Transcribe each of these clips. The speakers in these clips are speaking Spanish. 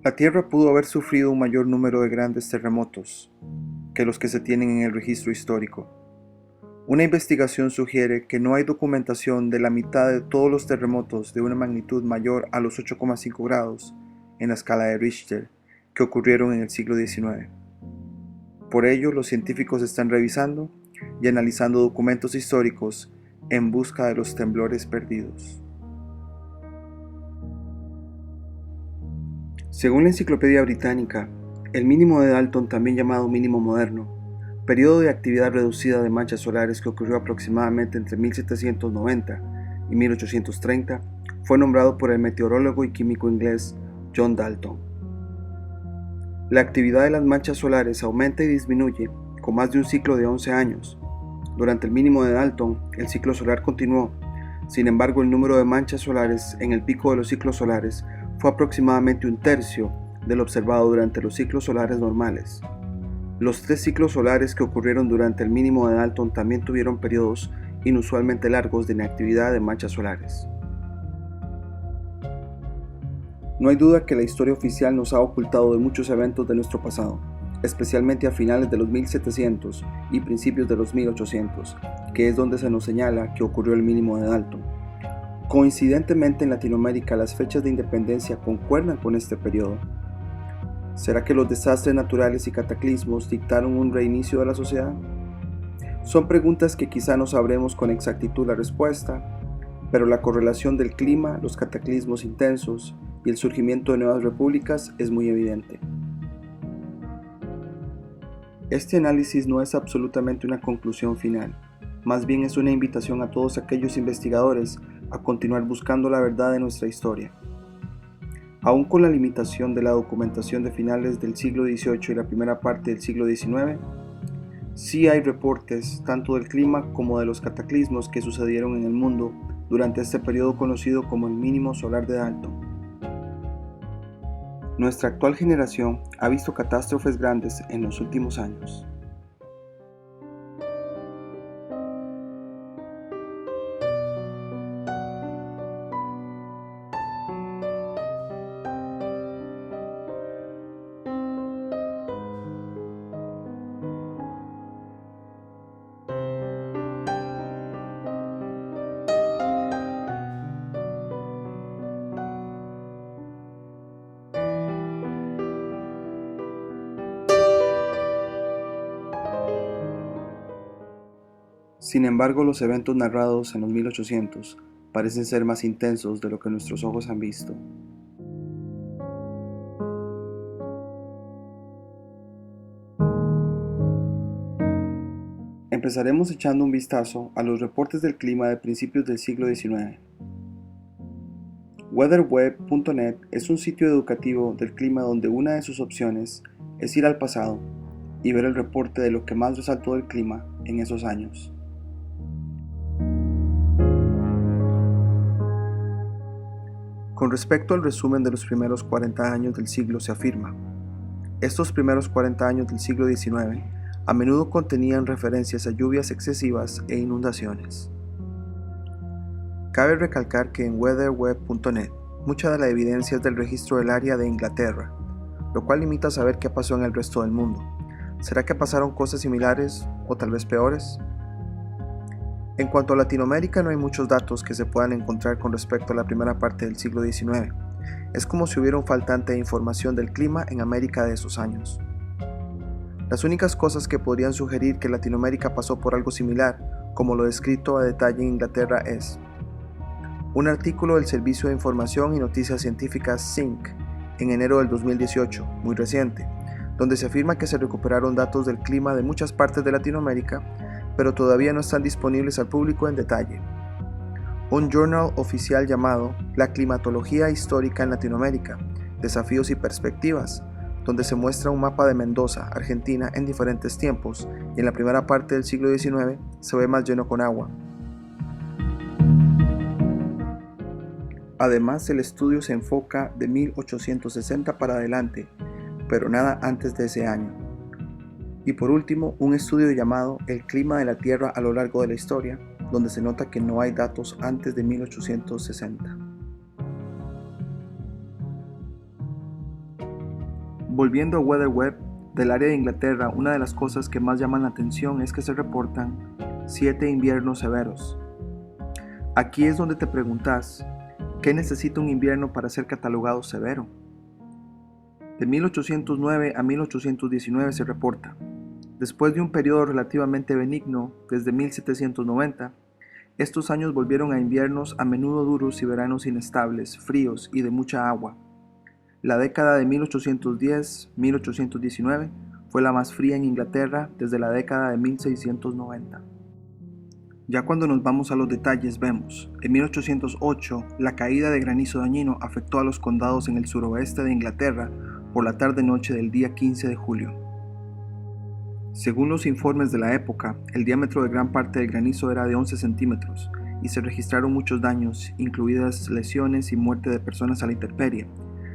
La Tierra pudo haber sufrido un mayor número de grandes terremotos que los que se tienen en el registro histórico. Una investigación sugiere que no hay documentación de la mitad de todos los terremotos de una magnitud mayor a los 8,5 grados en la escala de Richter que ocurrieron en el siglo XIX. Por ello, los científicos están revisando y analizando documentos históricos en busca de los temblores perdidos. Según la Enciclopedia Británica, el mínimo de Dalton, también llamado mínimo moderno, periodo de actividad reducida de manchas solares que ocurrió aproximadamente entre 1790 y 1830, fue nombrado por el meteorólogo y químico inglés John Dalton. La actividad de las manchas solares aumenta y disminuye con más de un ciclo de 11 años. Durante el mínimo de Dalton, el ciclo solar continuó. Sin embargo, el número de manchas solares en el pico de los ciclos solares fue aproximadamente un tercio del observado durante los ciclos solares normales. Los 3 ciclos solares que ocurrieron durante el mínimo de Dalton también tuvieron periodos inusualmente largos de inactividad de manchas solares. No hay duda que la historia oficial nos ha ocultado de muchos eventos de nuestro pasado, especialmente a finales de los 1700 y principios de los 1800, que es donde se nos señala que ocurrió el mínimo de Dalton. Coincidentemente, en Latinoamérica las fechas de independencia concuerdan con este periodo. ¿Será que los desastres naturales y cataclismos dictaron un reinicio de la sociedad? Son preguntas que quizá no sabremos con exactitud la respuesta, pero la correlación del clima, los cataclismos intensos y el surgimiento de nuevas repúblicas es muy evidente. Este análisis no es absolutamente una conclusión final, más bien es una invitación a todos aquellos investigadores a continuar buscando la verdad de nuestra historia. Aún con la limitación de la documentación de finales del siglo XVIII y la primera parte del siglo XIX, sí hay reportes tanto del clima como de los cataclismos que sucedieron en el mundo durante este periodo conocido como el mínimo solar de Dalton. Nuestra actual generación ha visto catástrofes grandes en los últimos años. Sin embargo, los eventos narrados en los 1800 parecen ser más intensos de lo que nuestros ojos han visto. Empezaremos echando un vistazo a los reportes del clima de principios del siglo XIX. WeatherWeb.net es un sitio educativo del clima donde una de sus opciones es ir al pasado y ver el reporte de lo que más resaltó del clima en esos años. Con respecto al resumen de los primeros 40 años del siglo se afirma: estos primeros 40 años del siglo XIX a menudo contenían referencias a lluvias excesivas e inundaciones. Cabe recalcar que en weatherweb.net mucha de la evidencia es del registro del área de Inglaterra, lo cual limita a saber qué pasó en el resto del mundo. ¿Será que pasaron cosas similares o tal vez peores? En cuanto a Latinoamérica, no hay muchos datos que se puedan encontrar con respecto a la primera parte del siglo XIX. Es como si hubiera un faltante de información del clima en América de esos años. Las únicas cosas que podrían sugerir que Latinoamérica pasó por algo similar, como lo descrito a detalle en Inglaterra, es un artículo del Servicio de Información y Noticias Científicas SINC en enero del 2018, muy reciente, donde se afirma que se recuperaron datos del clima de muchas partes de Latinoamérica, pero todavía no están disponibles al público en detalle. Un journal oficial llamado La Climatología Histórica en Latinoamérica, Desafíos y Perspectivas, donde se muestra un mapa de Mendoza, Argentina, en diferentes tiempos, y en la primera parte del siglo XIX se ve más lleno con agua. Además, el estudio se enfoca de 1860 para adelante, pero nada antes de ese año. Y por último, un estudio llamado El clima de la Tierra a lo largo de la historia, donde se nota que no hay datos antes de 1860. Volviendo a WeatherWeb, del área de Inglaterra, una de las cosas que más llaman la atención es que se reportan 7 inviernos severos. Aquí es donde te preguntas, ¿qué necesita un invierno para ser catalogado severo? De 1809 a 1819 se reporta. Después de un periodo relativamente benigno, desde 1790, estos años volvieron a inviernos a menudo duros y veranos inestables, fríos y de mucha agua. La década de 1810-1819 fue la más fría en Inglaterra desde la década de 1690. Ya cuando nos vamos a los detalles vemos, en 1808 la caída de granizo dañino afectó a los condados en el suroeste de Inglaterra por la tarde-noche del día 15 de julio. Según los informes de la época, el diámetro de gran parte del granizo era de 11 centímetros y se registraron muchos daños, incluidas lesiones y muerte de personas a la intemperie.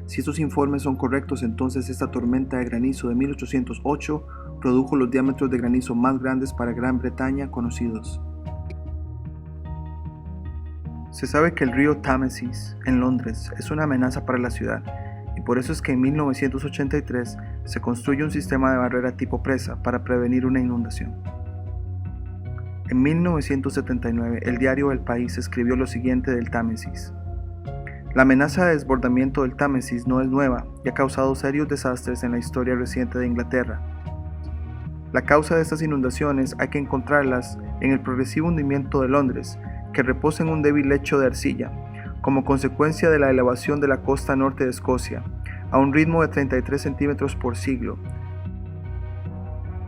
Si estos informes son correctos, entonces esta tormenta de granizo de 1808 produjo los diámetros de granizo más grandes para Gran Bretaña conocidos. Se sabe que el río Támesis, en Londres, es una amenaza para la ciudad, y por eso es que en 1983 se construye un sistema de barrera tipo presa para prevenir una inundación. En 1979, el diario El País escribió lo siguiente del Támesis. La amenaza de desbordamiento del Támesis no es nueva y ha causado serios desastres en la historia reciente de Inglaterra. La causa de estas inundaciones hay que encontrarlas en el progresivo hundimiento de Londres, que reposa en un débil lecho de arcilla, como consecuencia de la elevación de la costa norte de Escocia, a un ritmo de 33 centímetros por siglo.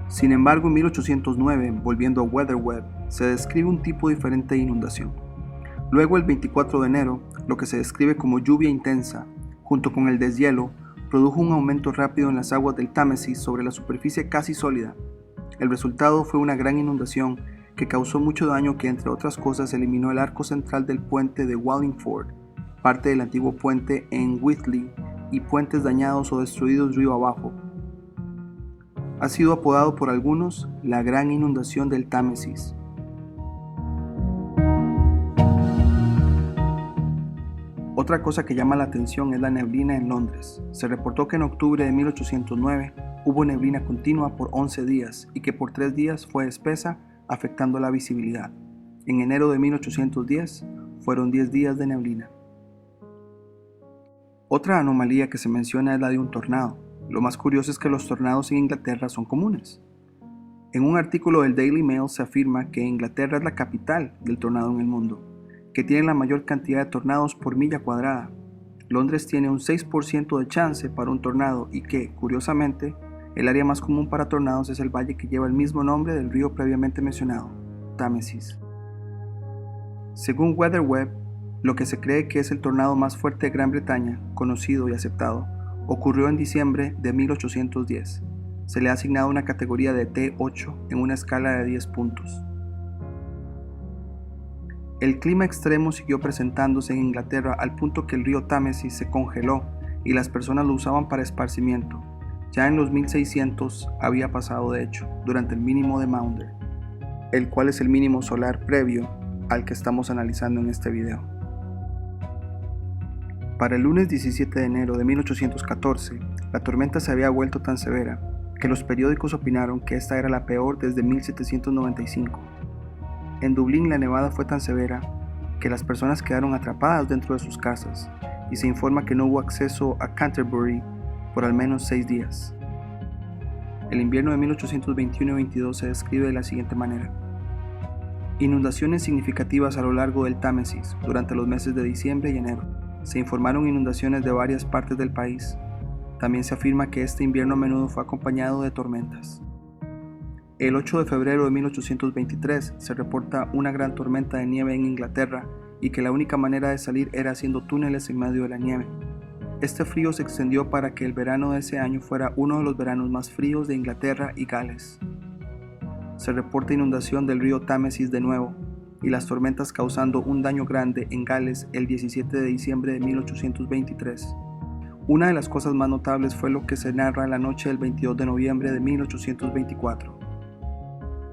Sin embargo, en 1809, volviendo a WeatherWeb, se describe un tipo diferente de inundación. Luego, el 24 de enero, lo que se describe como lluvia intensa, junto con el deshielo, produjo un aumento rápido en las aguas del Támesis sobre la superficie casi sólida. El resultado fue una gran inundación que causó mucho daño que, entre otras cosas, eliminó el arco central del puente de Wallingford, parte del antiguo puente en Whitley, y puentes dañados o destruidos río abajo. Ha sido apodado por algunos la Gran Inundación del Támesis. Otra cosa que llama la atención es la neblina en Londres. Se reportó que en octubre de 1809 hubo neblina continua por 11 días y que por 3 días fue espesa, afectando la visibilidad. En enero de 1810 fueron 10 días de neblina. Otra anomalía que se menciona es la de un tornado. Lo más curioso es que los tornados en Inglaterra son comunes. En un artículo del Daily Mail se afirma que Inglaterra es la capital del tornado en el mundo, que tiene la mayor cantidad de tornados por milla cuadrada. Londres tiene un 6% de chance para un tornado y que, curiosamente, el área más común para tornados es el valle que lleva el mismo nombre del río previamente mencionado, Támesis. Según WeatherWeb, lo que se cree que es el tornado más fuerte de Gran Bretaña, conocido y aceptado, ocurrió en diciembre de 1810. Se le ha asignado una categoría de T8 en una escala de 10 puntos. El clima extremo siguió presentándose en Inglaterra al punto que el río Támesis se congeló y las personas lo usaban para esparcimiento. Ya en los 1600 había pasado de hecho, durante el mínimo de Maunder, el cual es el mínimo solar previo al que estamos analizando en este video. Para el lunes 17 de enero de 1814, la tormenta se había vuelto tan severa que los periódicos opinaron que esta era la peor desde 1795. En Dublín la nevada fue tan severa que las personas quedaron atrapadas dentro de sus casas y se informa que no hubo acceso a Canterbury por al menos 6 días. El invierno de 1821-22 se describe de la siguiente manera. Inundaciones significativas a lo largo del Támesis durante los meses de diciembre y enero. Se informaron inundaciones de varias partes del país. También se afirma que este invierno a menudo fue acompañado de tormentas. El 8 de febrero de 1823 se reporta una gran tormenta de nieve en Inglaterra y que la única manera de salir era haciendo túneles en medio de la nieve. Este frío se extendió para que el verano de ese año fuera uno de los veranos más fríos de Inglaterra y Gales. Se reporta inundación del río Támesis de nuevo y las tormentas causando un daño grande en Gales el 17 de diciembre de 1823. Una de las cosas más notables fue lo que se narra la noche del 22 de noviembre de 1824.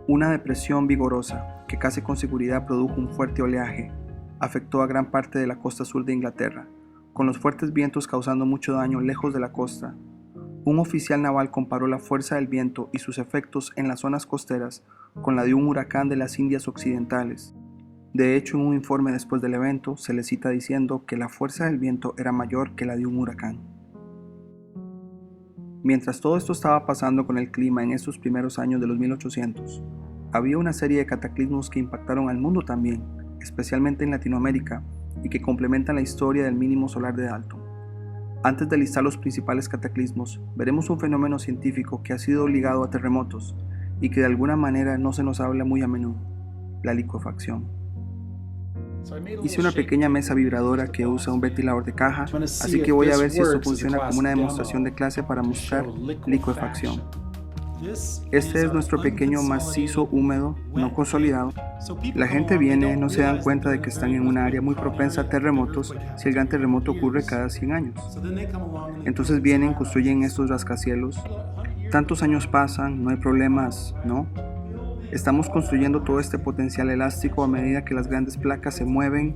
Una depresión vigorosa, que casi con seguridad produjo un fuerte oleaje, afectó a gran parte de la costa sur de Inglaterra, con los fuertes vientos causando mucho daño lejos de la costa. Un oficial naval comparó la fuerza del viento y sus efectos en las zonas costeras con la de un huracán de las Indias Occidentales. De hecho, en un informe después del evento, se le cita diciendo que la fuerza del viento era mayor que la de un huracán. Mientras todo esto estaba pasando con el clima en estos primeros años de los 1800, había una serie de cataclismos que impactaron al mundo también, especialmente en Latinoamérica, y que complementan la historia del mínimo solar de Dalton. Antes de listar los principales cataclismos, veremos un fenómeno científico que ha sido ligado a terremotos y que de alguna manera no se nos habla muy a menudo: la licuefacción. Hice una pequeña mesa vibradora que usa un ventilador de caja, así que voy a ver si esto funciona como una demostración de clase para mostrar licuefacción. Este es nuestro pequeño macizo húmedo, no consolidado. La gente viene, no se dan cuenta de que están en una área muy propensa a terremotos si el gran terremoto ocurre cada 100 años. Entonces vienen, construyen estos rascacielos. Tantos años pasan, no hay problemas, ¿no? Estamos construyendo todo este potencial elástico a medida que las grandes placas se mueven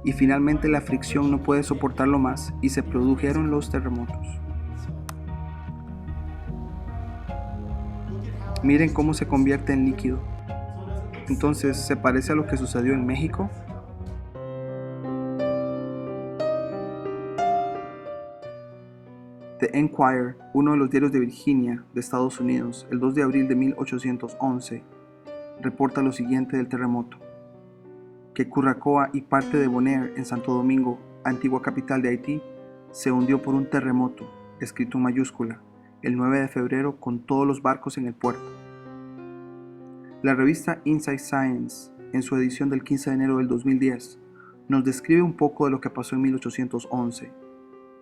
y finalmente la fricción no puede soportarlo más y se produjeron los terremotos. Miren cómo se convierte en líquido. Entonces, ¿se parece a lo que sucedió en México? The Enquirer, uno de los diarios de Virginia, de Estados Unidos, el 2 de abril de 1811, reporta lo siguiente del terremoto: que Curracoa y parte de Bonaire en Santo Domingo, antigua capital de Haití, se hundió por un terremoto, escrito en mayúscula, el 9 de febrero con todos los barcos en el puerto. La revista Inside Science, en su edición del 15 de enero del 2010, nos describe un poco de lo que pasó en 1811.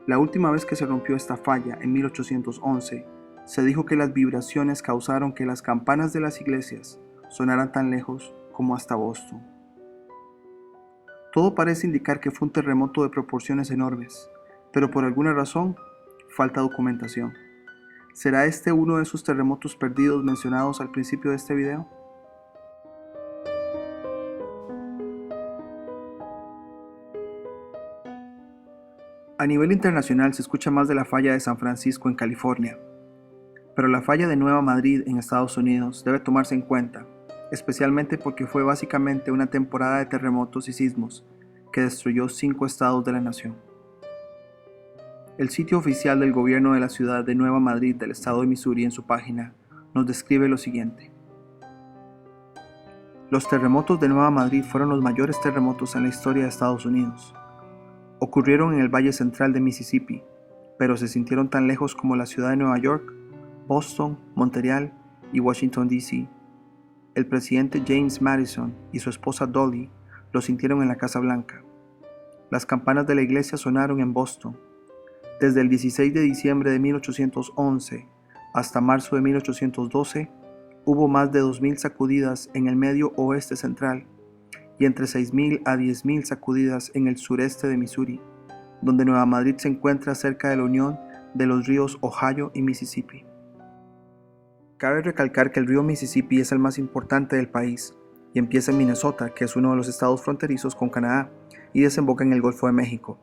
La última vez que se rompió esta falla, en 1811, se dijo que las vibraciones causaron que las campanas de las iglesias sonaran tan lejos como hasta Boston. Todo parece indicar que fue un terremoto de proporciones enormes, pero por alguna razón falta documentación. ¿Será este uno de esos terremotos perdidos mencionados al principio de este video? A nivel internacional se escucha más de la falla de San Francisco en California, pero la falla de Nueva Madrid en Estados Unidos debe tomarse en cuenta, especialmente porque fue básicamente una temporada de terremotos y sismos que destruyó 5 estados de la nación. El sitio oficial del gobierno de la ciudad de Nueva Madrid del estado de Missouri en su página nos describe lo siguiente: los terremotos de Nueva Madrid fueron los mayores terremotos en la historia de Estados Unidos. Ocurrieron en el Valle Central de Mississippi, pero se sintieron tan lejos como la ciudad de Nueva York, Boston, Montreal y Washington, D.C. El presidente James Madison y su esposa Dolly lo sintieron en la Casa Blanca. Las campanas de la iglesia sonaron en Boston. Desde el 16 de diciembre de 1811 hasta marzo de 1812, hubo más de 2.000 sacudidas en el medio oeste central y entre 6.000 a 10.000 sacudidas en el sureste de Missouri, donde Nueva Madrid se encuentra cerca de la unión de los ríos Ohio y Mississippi. Cabe recalcar que el río Mississippi es el más importante del país y empieza en Minnesota, que es uno de los estados fronterizos con Canadá, y desemboca en el Golfo de México.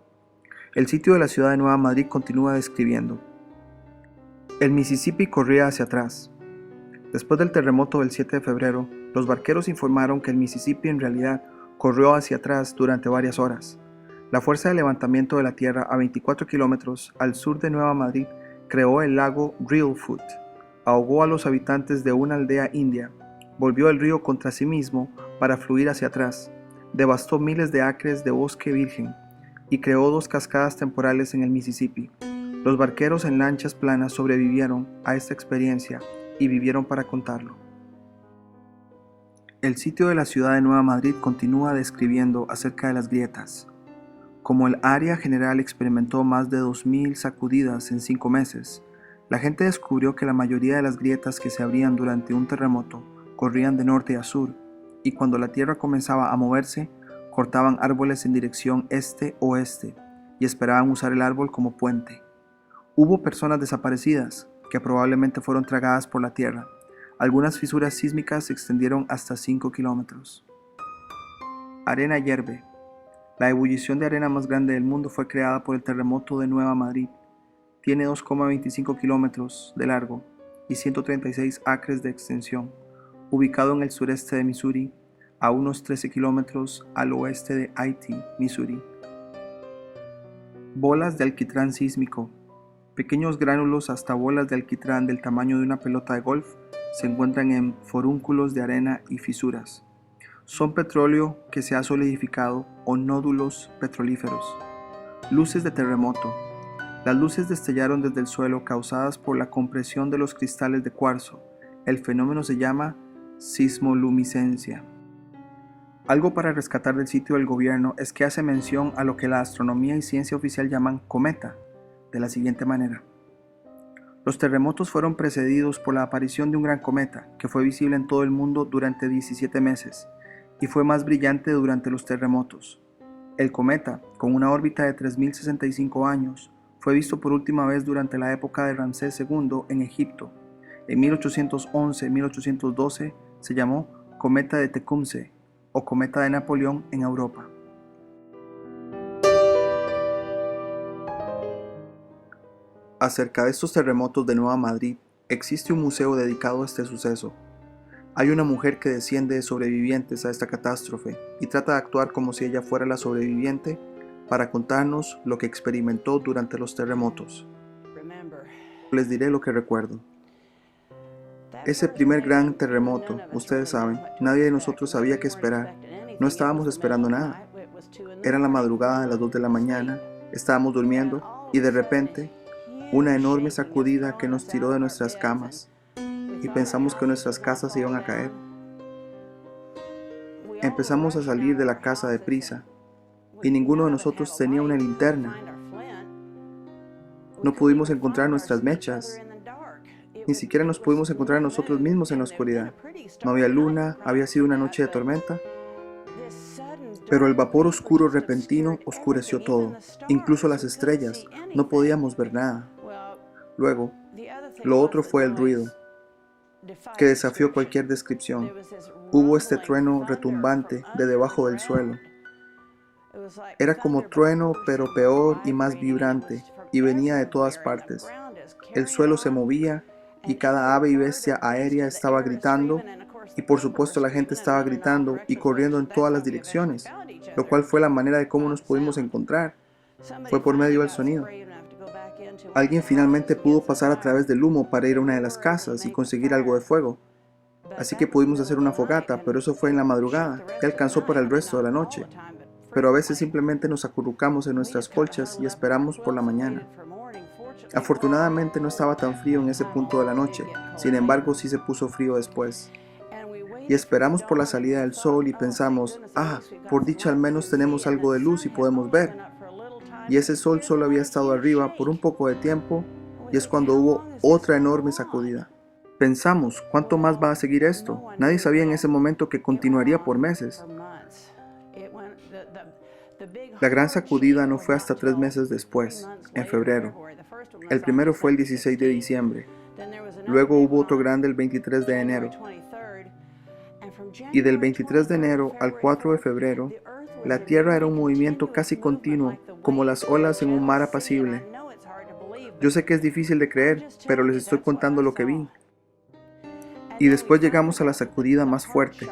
El sitio de la ciudad de Nueva Madrid continúa describiendo: el Mississippi corría hacia atrás. Después del terremoto del 7 de febrero, los barqueros informaron que el Mississippi en realidad corrió hacia atrás durante varias horas. La fuerza de levantamiento de la tierra a 24 kilómetros al sur de Nueva Madrid creó el lago Reelfoot, ahogó a los habitantes de una aldea india, volvió el río contra sí mismo para fluir hacia atrás, devastó miles de acres de bosque virgen y creó 2 cascadas temporales en el Mississippi. Los barqueros en lanchas planas sobrevivieron a esta experiencia y vivieron para contarlo. El sitio de la ciudad de Nueva Madrid continúa describiendo acerca de las grietas. Como el área general experimentó más de 2.000 sacudidas en 5 meses, la gente descubrió que la mayoría de las grietas que se abrían durante un terremoto corrían de norte a sur, y cuando la tierra comenzaba a moverse, cortaban árboles en dirección este-oeste y esperaban usar el árbol como puente. Hubo personas desaparecidas, que probablemente fueron tragadas por la tierra. Algunas fisuras sísmicas se extendieron hasta 5 kilómetros. Arena hierve. La ebullición de arena más grande del mundo fue creada por el terremoto de Nueva Madrid. Tiene 2,25 kilómetros de largo y 136 acres de extensión, ubicado en el sureste de Missouri, a unos 13 kilómetros al oeste de Hayti, Missouri. Bolas de alquitrán sísmico. Pequeños gránulos hasta bolas de alquitrán del tamaño de una pelota de golf se encuentran en forúnculos de arena y fisuras. Son petróleo que se ha solidificado o nódulos petrolíferos. Luces de terremoto. Las luces destellaron desde el suelo causadas por la compresión de los cristales de cuarzo. El fenómeno se llama sismoluminiscencia. Algo para rescatar del sitio del gobierno es que hace mención a lo que la astronomía y ciencia oficial llaman cometa, de la siguiente manera. Los terremotos fueron precedidos por la aparición de un gran cometa que fue visible en todo el mundo durante 17 meses y fue más brillante durante los terremotos. El cometa, con una órbita de 3.065 años, fue visto por última vez durante la época de Ramsés II en Egipto. En 1811-1812 se llamó cometa de Tecumseh o cometa de Napoleón en Europa. Acerca de estos terremotos de Nueva Madrid, existe un museo dedicado a este suceso. Hay una mujer que desciende de sobrevivientes a esta catástrofe y trata de actuar como si ella fuera la sobreviviente para contarnos lo que experimentó durante los terremotos. Les diré lo que recuerdo. Ese primer gran terremoto, ustedes saben, nadie de nosotros sabía qué esperar. No estábamos esperando nada. Era la madrugada de las 2 de la mañana, estábamos durmiendo y de repente, una enorme sacudida que nos tiró de nuestras camas y pensamos que nuestras casas se iban a caer. Empezamos a salir de la casa deprisa y ninguno de nosotros tenía una linterna. No pudimos encontrar nuestras mechas. Ni siquiera nos pudimos encontrar a nosotros mismos en la oscuridad. No había luna, había sido una noche de tormenta. Pero el vapor oscuro repentino oscureció todo, incluso las estrellas. No podíamos ver nada. Luego, lo otro fue el ruido, que desafió cualquier descripción. Hubo este trueno retumbante de debajo del suelo. Era como trueno, pero peor y más vibrante, y venía de todas partes. El suelo se movía, y cada ave y bestia aérea estaba gritando, y por supuesto la gente estaba gritando y corriendo en todas las direcciones, lo cual fue la manera de cómo nos pudimos encontrar. Fue por medio del sonido. Alguien finalmente pudo pasar a través del humo para ir a una de las casas y conseguir algo de fuego. Así que pudimos hacer una fogata, pero eso fue en la madrugada, que alcanzó para el resto de la noche. Pero a veces simplemente nos acurrucamos en nuestras colchas y esperamos por la mañana. Afortunadamente no estaba tan frío en ese punto de la noche, sin embargo sí se puso frío después. Y esperamos por la salida del sol y pensamos, por dicha al menos tenemos algo de luz y podemos ver. Y ese sol solo había estado arriba por un poco de tiempo y es cuando hubo otra enorme sacudida. Pensamos, ¿cuánto más va a seguir esto? Nadie sabía en ese momento que continuaría por meses. La gran sacudida no fue hasta 3 meses después, en febrero. El primero fue el 16 de diciembre. Luego hubo otro grande el 23 de enero. Y del 23 de enero al 4 de febrero, la Tierra era un movimiento casi continuo, como las olas en un mar apacible. Yo sé que es difícil de creer, pero les estoy contando lo que vi. Y después llegamos a la sacudida más fuerte,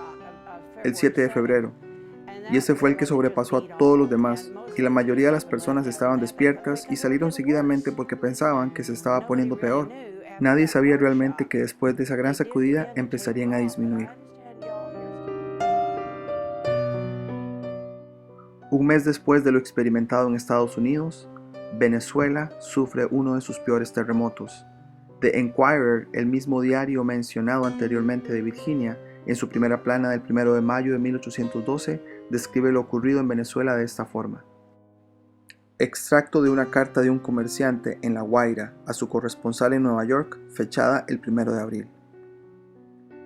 el 7 de febrero. Y ese fue el que sobrepasó a todos los demás, y la mayoría de las personas estaban despiertas y salieron seguidamente porque pensaban que se estaba poniendo peor. Nadie sabía realmente que después de esa gran sacudida empezarían a disminuir. Un mes después de lo experimentado en Estados Unidos, Venezuela sufre uno de sus peores terremotos. The Enquirer, el mismo diario mencionado anteriormente de Virginia, en su primera plana del 1 de mayo de 1812, describe lo ocurrido en Venezuela de esta forma. Extracto de una carta de un comerciante en La Guaira a su corresponsal en Nueva York, fechada el 1 de abril.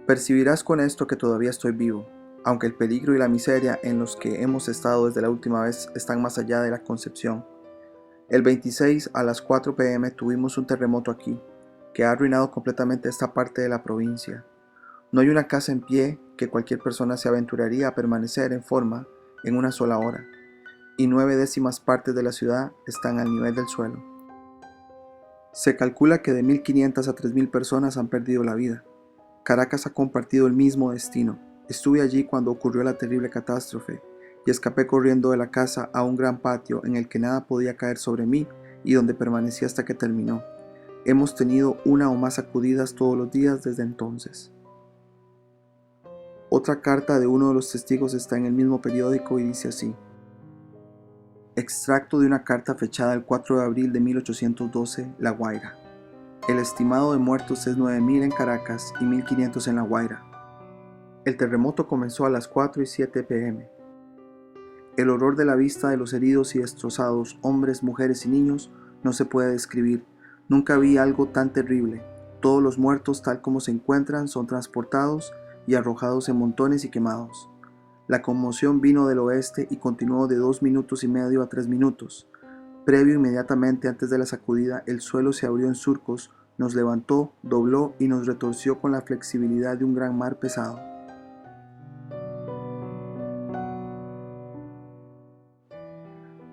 Percibirás con esto que todavía estoy vivo, aunque el peligro y la miseria en los que hemos estado desde la última vez están más allá de la concepción. El 26 a las 4 p.m. tuvimos un terremoto aquí, que ha arruinado completamente esta parte de la provincia. No hay una casa en pie que cualquier persona se aventuraría a permanecer en forma en una sola hora, y 9/10 partes de la ciudad están al nivel del suelo. Se calcula que de 1.500 a 3.000 personas han perdido la vida. Caracas ha compartido el mismo destino. Estuve allí cuando ocurrió la terrible catástrofe y escapé corriendo de la casa a un gran patio en el que nada podía caer sobre mí y donde permanecí hasta que terminó. Hemos tenido una o más sacudidas todos los días desde entonces. Otra carta de uno de los testigos está en el mismo periódico y dice así: extracto de una carta fechada el 4 de abril de 1812, La Guaira. El estimado de muertos es 9.000 en Caracas y 1.500 en La Guaira. El terremoto comenzó a las 4:07 p.m. El horror de la vista de los heridos y destrozados, hombres, mujeres y niños, no se puede describir. Nunca vi algo tan terrible. Todos los muertos, tal como se encuentran, son transportados y arrojados en montones y quemados. La conmoción vino del oeste y continuó de 2,5 minutos a 3 minutos. Previo inmediatamente antes de la sacudida, el suelo se abrió en surcos, nos levantó, dobló y nos retorció con la flexibilidad de un gran mar pesado.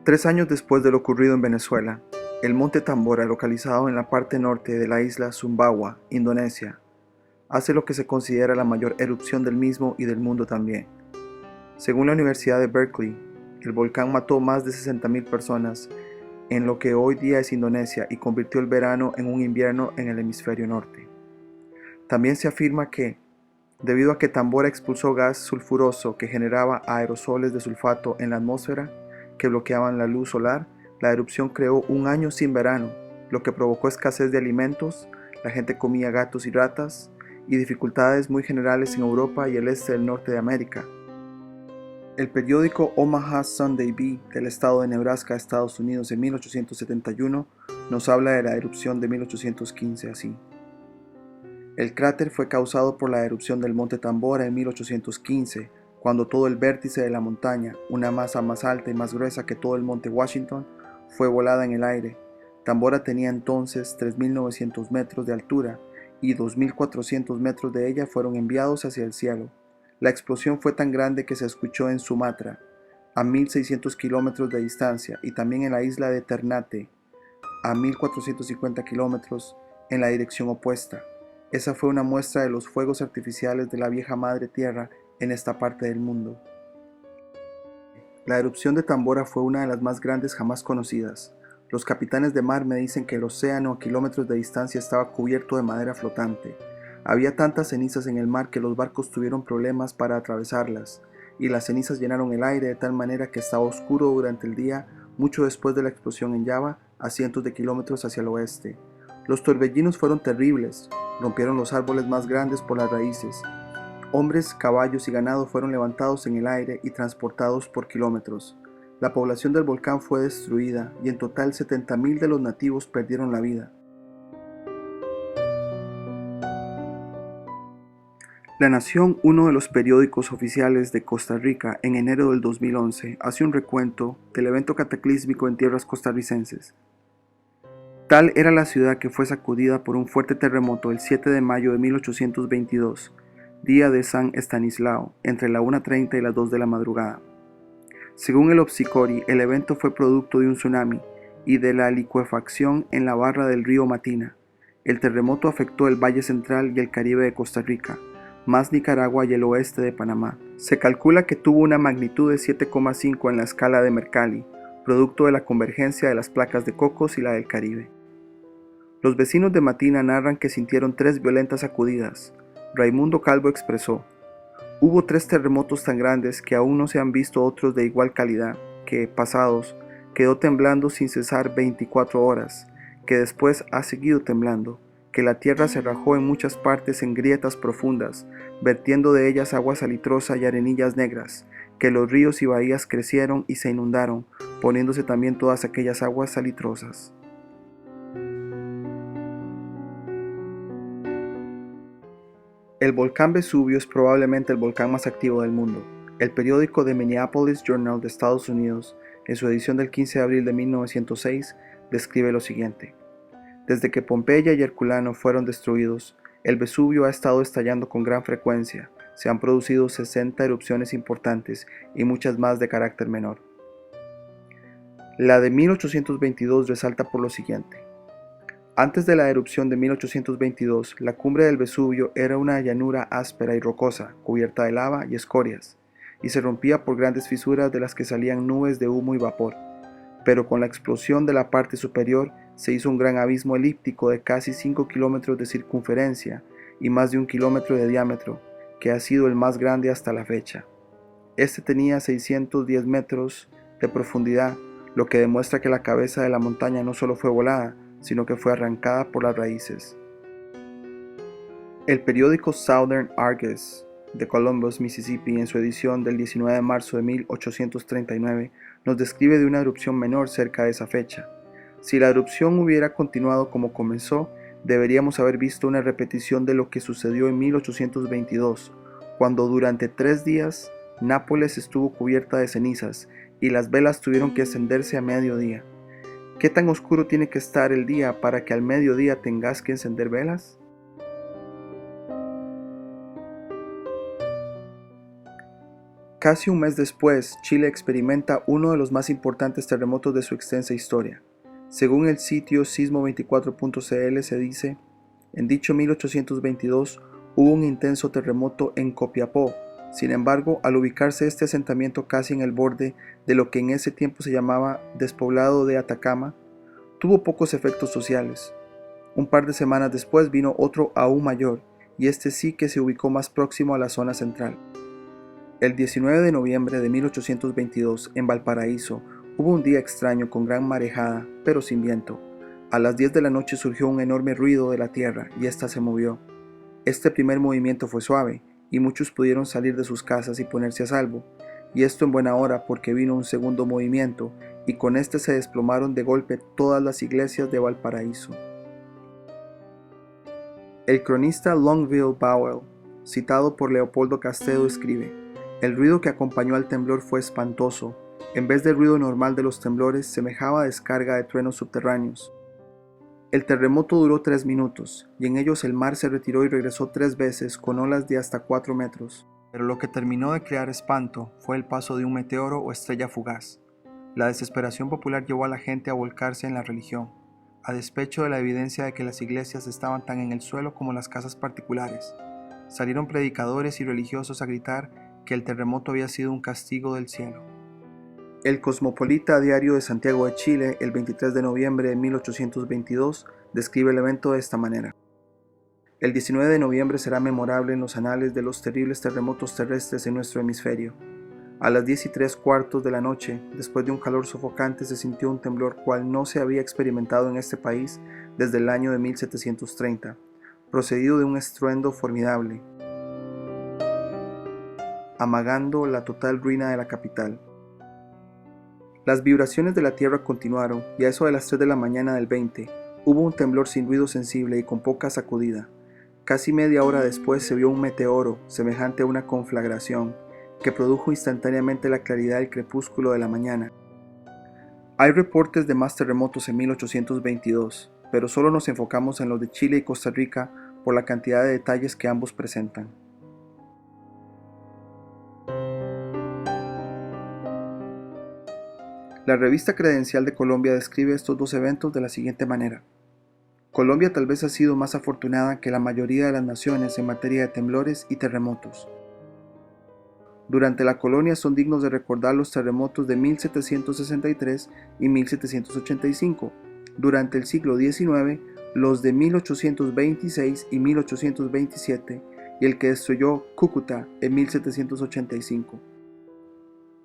Tres años después de lo ocurrido en Venezuela, el monte Tambora, localizado en la parte norte de la isla Sumbawa, Indonesia, hace lo que se considera la mayor erupción del mismo y del mundo también. Según la Universidad de Berkeley, el volcán mató más de 60.000 personas en lo que hoy día es Indonesia y convirtió el verano en un invierno en el hemisferio norte. También se afirma que, debido a que Tambora expulsó gas sulfuroso que generaba aerosoles de sulfato en la atmósfera que bloqueaban la luz solar, la erupción creó un año sin verano, lo que provocó escasez de alimentos, la gente comía gatos y ratas, y dificultades muy generales en Europa y el este del norte de América. El periódico Omaha Sunday Bee del estado de Nebraska, Estados Unidos, en 1871 nos habla de la erupción de 1815 así: el cráter fue causado por la erupción del monte Tambora en 1815, cuando todo el vértice de la montaña, una masa más alta y más gruesa que todo el monte Washington, fue volada en el aire. Tambora tenía entonces 3.900 metros de altura y 2.400 metros de ella fueron enviados hacia el cielo. La explosión fue tan grande que se escuchó en Sumatra, a 1.600 kilómetros de distancia, y también en la isla de Ternate, a 1.450 kilómetros en la dirección opuesta. Esa fue una muestra de los fuegos artificiales de la vieja madre tierra en esta parte del mundo. La erupción de Tambora fue una de las más grandes jamás conocidas. Los capitanes de mar me dicen que el océano a kilómetros de distancia estaba cubierto de madera flotante. Había tantas cenizas en el mar que los barcos tuvieron problemas para atravesarlas, y las cenizas llenaron el aire de tal manera que estaba oscuro durante el día, mucho después de la explosión en Java, a cientos de kilómetros hacia el oeste. Los torbellinos fueron terribles, rompieron los árboles más grandes por las raíces. Hombres, caballos y ganado fueron levantados en el aire y transportados por kilómetros. La población del volcán fue destruida y en total 70.000 de los nativos perdieron la vida. La Nación, uno de los periódicos oficiales de Costa Rica, en enero del 2011, hace un recuento del evento cataclísmico en tierras costarricenses. Tal era la ciudad que fue sacudida por un fuerte terremoto el 7 de mayo de 1822, día de San Estanislao, entre la 1:30 y las 2 de la madrugada. Según el Opsicori, el evento fue producto de un tsunami y de la licuefacción en la barra del río Matina. El terremoto afectó el Valle Central y el Caribe de Costa Rica, más Nicaragua y el oeste de Panamá. Se calcula que tuvo una magnitud de 7,5 en la escala de Mercalli, producto de la convergencia de las placas de Cocos y la del Caribe. Los vecinos de Matina narran que sintieron 3 violentas sacudidas. Raimundo Calvo expresó: hubo 3 terremotos tan grandes que aún no se han visto otros de igual calidad, que, pasados, quedó temblando sin cesar 24 horas, que después ha seguido temblando, que la tierra se rajó en muchas partes en grietas profundas, vertiendo de ellas agua salitrosa y arenillas negras, que los ríos y bahías crecieron y se inundaron, poniéndose también todas aquellas aguas salitrosas. El volcán Vesubio es probablemente el volcán más activo del mundo. El periódico The Minneapolis Journal de Estados Unidos, en su edición del 15 de abril de 1906, describe lo siguiente: desde que Pompeya y Herculano fueron destruidos, el Vesubio ha estado estallando con gran frecuencia. Se han producido 60 erupciones importantes y muchas más de carácter menor. La de 1822 resalta por lo siguiente: Antes de la erupción de 1822, la cumbre del Vesubio era una llanura áspera y rocosa, cubierta de lava y escorias, y se rompía por grandes fisuras de las que salían nubes de humo y vapor. Pero con la explosión de la parte superior se hizo un gran abismo elíptico de casi 5 kilómetros de circunferencia y más de 1 kilómetro de diámetro, que ha sido el más grande hasta la fecha. Este tenía 610 metros de profundidad, lo que demuestra que la cabeza de la montaña no solo fue volada, sino que fue arrancada por las raíces. El periódico Southern Argus de Columbus, Mississippi, en su edición del 19 de marzo de 1839, nos describe de una erupción menor cerca de esa fecha. Si la erupción hubiera continuado como comenzó, deberíamos haber visto una repetición de lo que sucedió en 1822, cuando durante 3 días Nápoles estuvo cubierta de cenizas y las velas tuvieron que encenderse a mediodía. ¿Qué tan oscuro tiene que estar el día para que al mediodía tengas que encender velas? Casi un mes después, Chile experimenta uno de los más importantes terremotos de su extensa historia. Según el sitio sismo24.cl se dice, en dicho 1822 hubo un intenso terremoto en Copiapó. Sin embargo, al ubicarse este asentamiento casi en el borde de lo que en ese tiempo se llamaba despoblado de Atacama, tuvo pocos efectos sociales. Un par de semanas después vino otro aún mayor, y este sí que se ubicó más próximo a la zona central. El 19 de noviembre de 1822, en Valparaíso, hubo un día extraño con gran marejada, pero sin viento. A las 10 de la noche surgió un enorme ruido de la tierra y ésta se movió. Este primer movimiento fue suave, y muchos pudieron salir de sus casas y ponerse a salvo, y esto en buena hora porque vino un segundo movimiento, y con este se desplomaron de golpe todas las iglesias de Valparaíso. El cronista Longville Bowell, citado por Leopoldo Castedo, escribe: el ruido que acompañó al temblor fue espantoso. En vez del ruido normal de los temblores, semejaba a descarga de truenos subterráneos. El terremoto duró 3 minutos, y en ellos el mar se retiró y regresó 3 veces con olas de hasta 4 metros. Pero lo que terminó de crear espanto fue el paso de un meteoro o estrella fugaz. La desesperación popular llevó a la gente a volcarse en la religión, a despecho de la evidencia de que las iglesias estaban tan en el suelo como las casas particulares. Salieron predicadores y religiosos a gritar que el terremoto había sido un castigo del cielo. El Cosmopolita Diario de Santiago de Chile, el 23 de noviembre de 1822, describe el evento de esta manera: el 19 de noviembre será memorable en los anales de los terribles terremotos terrestres en nuestro hemisferio. A las 10:03 de la noche, después de un calor sofocante, se sintió un temblor cual no se había experimentado en este país desde el año de 1730, procedido de un estruendo formidable, amagando la total ruina de la capital. Las vibraciones de la tierra continuaron, y a eso de las 3 de la mañana del 20, hubo un temblor sin ruido sensible y con poca sacudida. Casi media hora después se vio un meteoro, semejante a una conflagración, que produjo instantáneamente la claridad del crepúsculo de la mañana. Hay reportes de más terremotos en 1822, pero solo nos enfocamos en los de Chile y Costa Rica por la cantidad de detalles que ambos presentan. La revista Credencial de Colombia describe estos dos eventos de la siguiente manera: Colombia tal vez ha sido más afortunada que la mayoría de las naciones en materia de temblores y terremotos. Durante la colonia son dignos de recordar los terremotos de 1763 y 1785. Durante el siglo XIX, los de 1826 y 1827 y el que destruyó Cúcuta en 1785.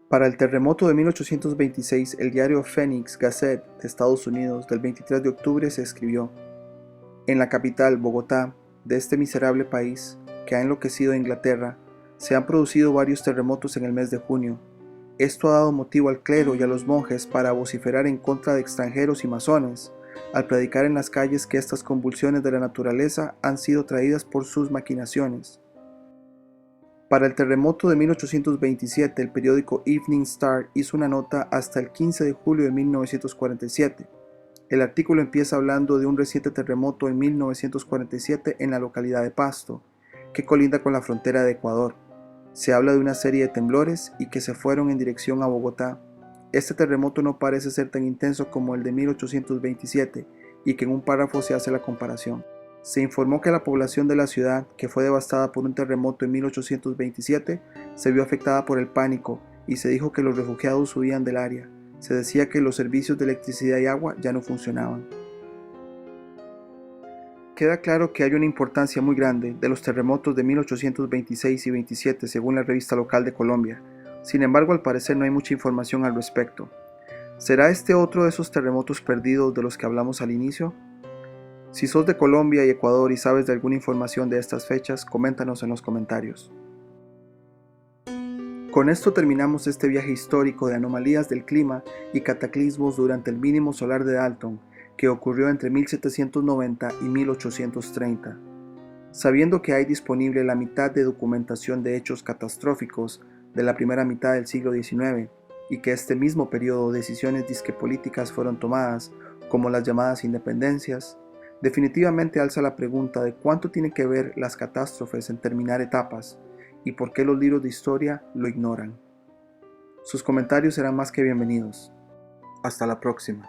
Para el terremoto de 1826, el diario Phoenix Gazette de Estados Unidos del 23 de octubre se escribió: en la capital, Bogotá, de este miserable país que ha enloquecido a Inglaterra, se han producido varios terremotos en el mes de junio. Esto ha dado motivo al clero y a los monjes para vociferar en contra de extranjeros y masones, al predicar en las calles que estas convulsiones de la naturaleza han sido traídas por sus maquinaciones. Para el terremoto de 1827, el periódico Evening Star hizo una nota hasta el 15 de julio de 1947. El artículo empieza hablando de un reciente terremoto en 1947 en la localidad de Pasto, que colinda con la frontera de Ecuador. Se habla de una serie de temblores y que se fueron en dirección a Bogotá. Este terremoto no parece ser tan intenso como el de 1827 y que en un párrafo se hace la comparación. Se informó que la población de la ciudad, que fue devastada por un terremoto en 1827, se vio afectada por el pánico y se dijo que los refugiados huían del área. Se decía que los servicios de electricidad y agua ya no funcionaban. Queda claro que hay una importancia muy grande de los terremotos de 1826 y 27 según la revista local de Colombia. Sin embargo, al parecer no hay mucha información al respecto. ¿Será este otro de esos terremotos perdidos de los que hablamos al inicio? Si sos de Colombia y Ecuador y sabes de alguna información de estas fechas, coméntanos en los comentarios. Con esto terminamos este viaje histórico de anomalías del clima y cataclismos durante el mínimo solar de Dalton, que ocurrió entre 1790 y 1830. Sabiendo que hay disponible la mitad de documentación de hechos catastróficos de la primera mitad del siglo XIX, y que este mismo periodo decisiones disque-políticas fueron tomadas, como las llamadas independencias, definitivamente alza la pregunta de cuánto tienen que ver las catástrofes en terminar etapas, y por qué los libros de historia lo ignoran. Sus comentarios serán más que bienvenidos. Hasta la próxima.